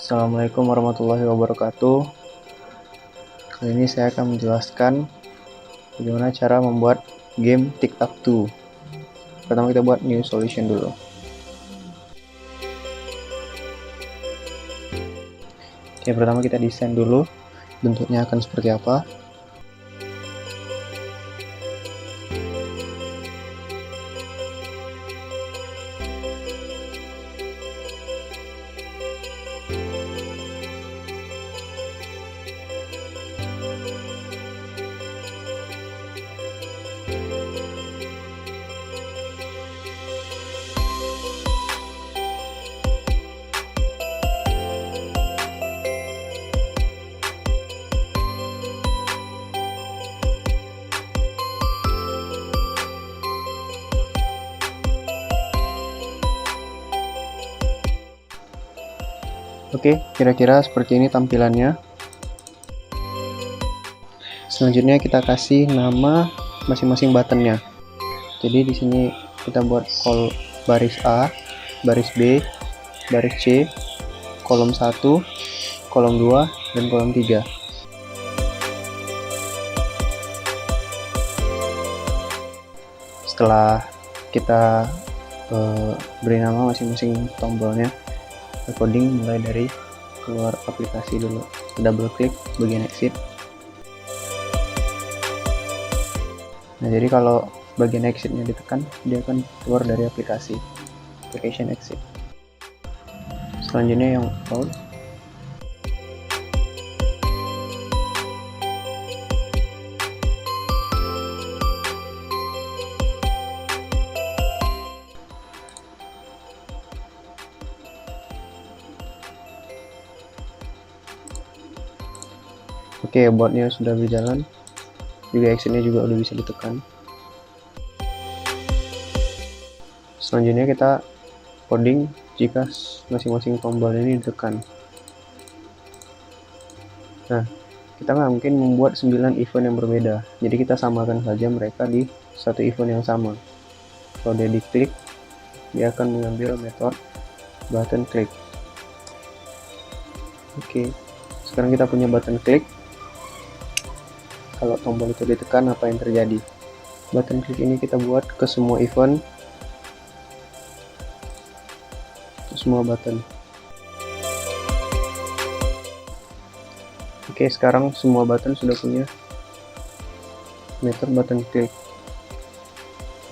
Assalamualaikum warahmatullahi wabarakatuh. Kali ini saya akan menjelaskan bagaimana cara membuat game tic-tac-toe. Pertama kita buat new solution dulu. Oke, pertama kita desain dulu bentuknya akan seperti apa. Oke, kira-kira seperti ini tampilannya. Selanjutnya kita kasih nama masing-masing buttonnya. Jadi di sini kita buat baris A, baris B, baris C, kolom 1, kolom 2, dan kolom 3. Setelah kita beri nama masing-masing tombolnya, coding mulai dari keluar aplikasi dulu. Double klik bagian exit. Nah, jadi kalau bagian exitnya ditekan, dia akan keluar dari aplikasi. Application exit. Selanjutnya yang out. Oke, botnya sudah berjalan, juga exitnya juga udah bisa ditekan. Selanjutnya kita coding jika masing-masing tombol ini ditekan. Nah, kita nggak mungkin membuat 9 event yang berbeda, jadi kita samakan saja mereka di satu event yang sama. Kalau dia diklik, dia akan mengambil metode button click. Oke, sekarang kita punya button click. Kalau tombol itu ditekan, apa yang terjadi? Button click ini kita buat ke semua event, ke semua button. Oke, sekarang semua button sudah punya metode button click.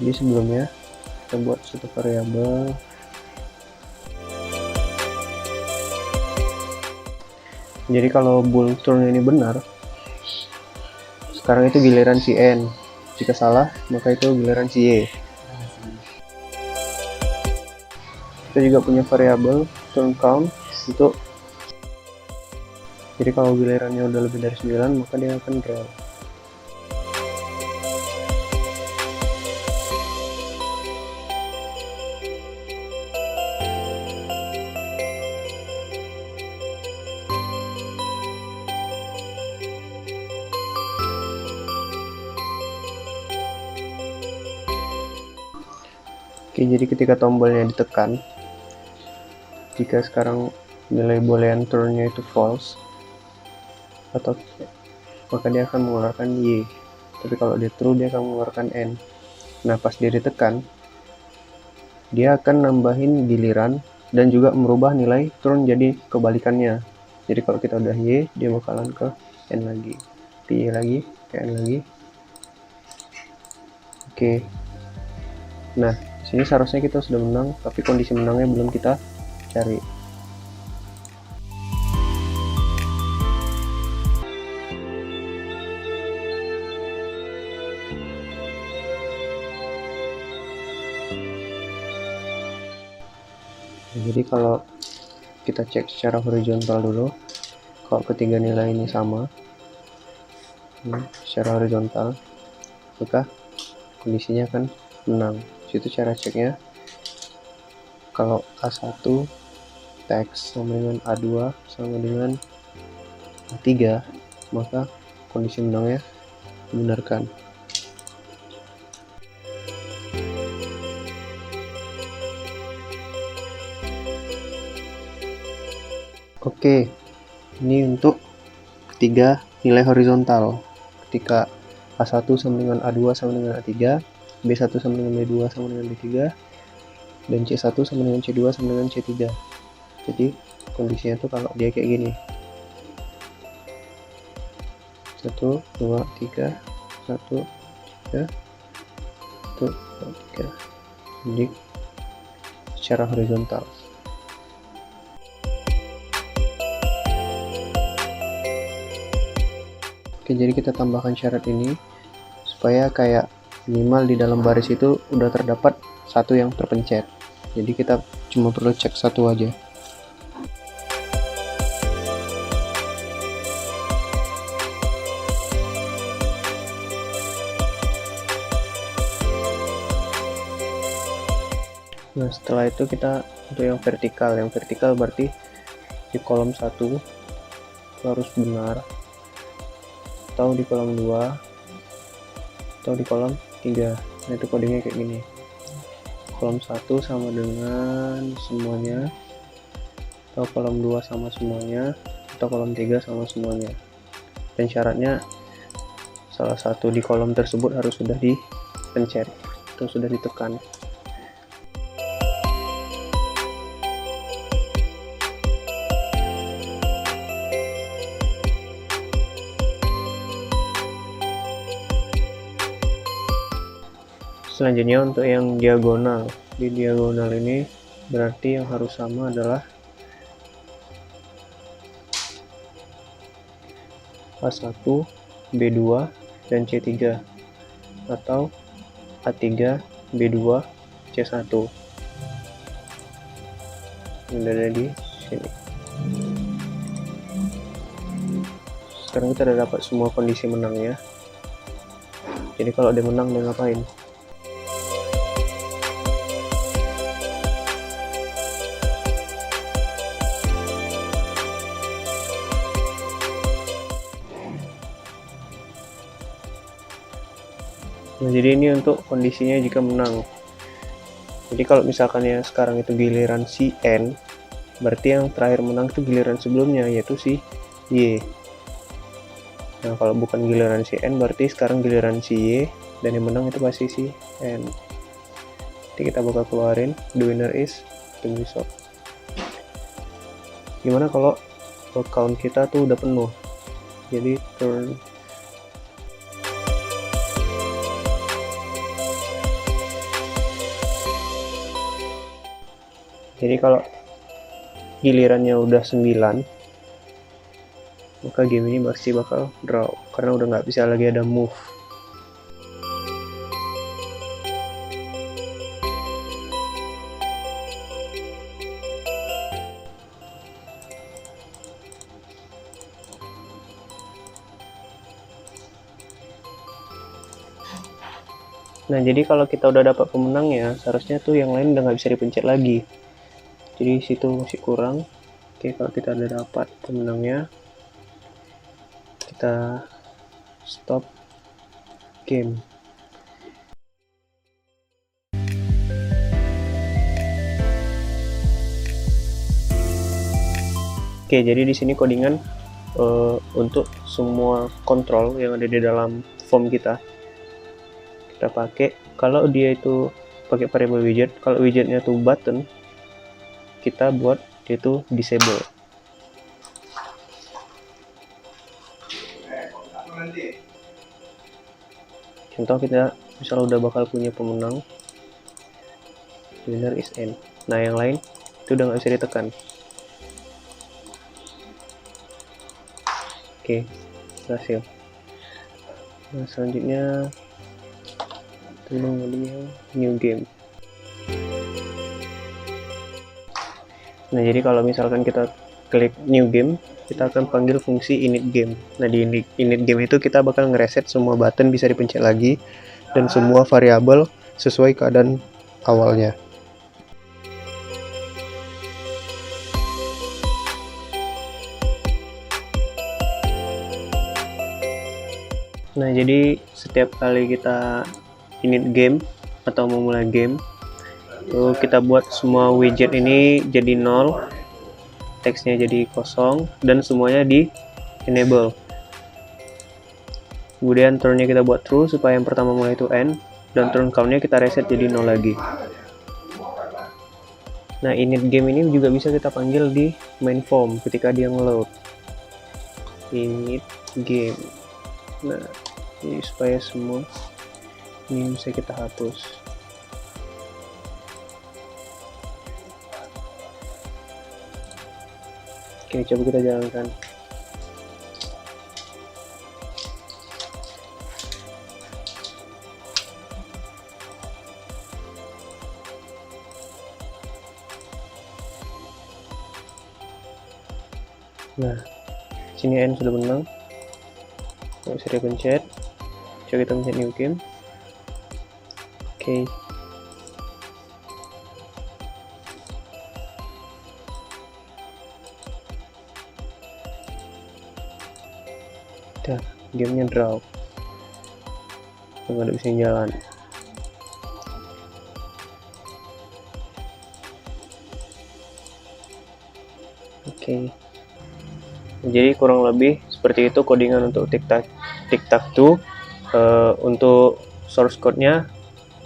Jadi sebelumnya kita buat satu variabel. Jadi kalau bool turn ini benar, sekarang itu giliran si N. Jika salah, maka itu giliran si Y. Kita juga punya variabel turn count untuk, jadi kalau gilirannya udah lebih dari 9, maka dia akan draw. Oke, jadi ketika tombolnya ditekan, jika sekarang nilai boolean turn-nya itu false, atau maka dia akan mengeluarkan Y. Tapi kalau dia true, dia akan mengeluarkan N. Nah, pas dia ditekan, dia akan nambahin giliran dan juga merubah nilai turn jadi kebalikannya. Jadi kalau kita udah Y, dia bakalan ke N lagi, ke Y lagi, ke N lagi. Oke. Nah, sini seharusnya kita sudah menang, tapi kondisi menangnya belum kita cari. Jadi kalau kita cek secara horizontal dulu, kalau ketiga nilai ini sama secara horizontal, maka kondisinya akan menang. Itu cara ceknya. Kalau A1 teks sama dengan A2 sama dengan A3, maka kondisi menangnya dibenarkan. Oke, ini untuk ketiga nilai horizontal. Ketika A1 sama dengan A2 sama dengan A3, B1 sama dengan B2 sama dengan B3, dan C1 sama dengan C2 sama dengan C3. Jadi kondisinya tuh kalau dia kayak gini. 1, 2, 3, 1, 3, 1, 2, 3. Jadi secara horizontal. Oke, jadi kita tambahkan syarat ini supaya kayak minimal di dalam baris itu udah terdapat satu yang terpencet. Jadi kita cuma perlu cek satu aja. Nah, setelah itu kita untuk yang vertikal. Yang vertikal berarti di kolom 1 harus benar, atau di kolom 2, atau di kolom 3. Nah, itu kodenya kayak gini. Kolom 1 sama dengan semuanya, atau kolom 2 sama semuanya, atau kolom 3 sama semuanya. Dan syaratnya salah satu di kolom tersebut harus sudah dipencet atau sudah ditekan. Selanjutnya untuk yang diagonal. Di diagonal ini berarti yang harus sama adalah A1, B2, dan C3, atau A3, B2, C1. Ini ada di sini. Sekarang kita udah dapat semua kondisi menangnya. Jadi kalau dia menang, dia ngapain? Nah, jadi ini untuk kondisinya jika menang. Jadi kalau misalkan ya sekarang itu giliran si N, berarti yang terakhir menang itu giliran sebelumnya, yaitu si Y. Nah, kalau bukan giliran si N, berarti sekarang giliran si Y, dan yang menang itu pasti si N. Jadi kita bakal keluarin the winner is Microsoft. Gimana kalau account kita tuh udah penuh? Jadi turn Jadi kalau gilirannya udah 9, maka game ini pasti bakal draw, karena udah nggak bisa lagi ada move. Nah, jadi kalau kita udah dapat pemenangnya, seharusnya tuh yang lain udah nggak bisa dipencet lagi. Jadi situ masih kurang. Oke, kalau kita udah dapat pemenangnya, kita stop game. Oke, jadi di sini codingan untuk semua kontrol yang ada di dalam form kita pakai. Kalau dia itu pakai variable widget, kalau widgetnya tuh button, kita buat dia itu disable. Contoh kita misal udah bakal punya pemenang, winner is N. Nah, yang lain itu udah nggak bisa ditekan. Oke, berhasil. Nah, selanjutnya new game. Nah, jadi kalau misalkan kita klik new game, kita akan panggil fungsi init game. Nah, di init game itu kita bakal ngereset semua button bisa dipencet lagi, dan semua variabel sesuai keadaan awalnya. Nah, jadi setiap kali kita init game atau memulai game, kita buat semua widget ini jadi 0, teksnya jadi kosong dan semuanya di enable. Kemudian turnnya kita buat true supaya yang pertama mulai itu end, dan turn countnya kita reset jadi 0 lagi. Nah, init game ini juga bisa kita panggil di main form ketika dia ngeload. Init game. Nah, ini supaya semua ini bisa kita hapus. Oke, coba kita jalankan. Nah, sini N sudah menang. Bisa dipencet. Coba kita pencet new game. Oke. Dah, gamenya drop. Nggak ada bisa jalan. Oke. Jadi kurang lebih seperti itu codingan untuk Tic-Tac-Toe. Untuk source code-nya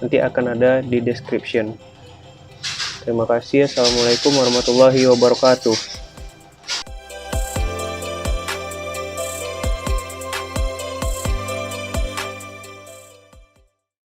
nanti akan ada di description. Terima kasih. Assalamualaikum warahmatullahi wabarakatuh.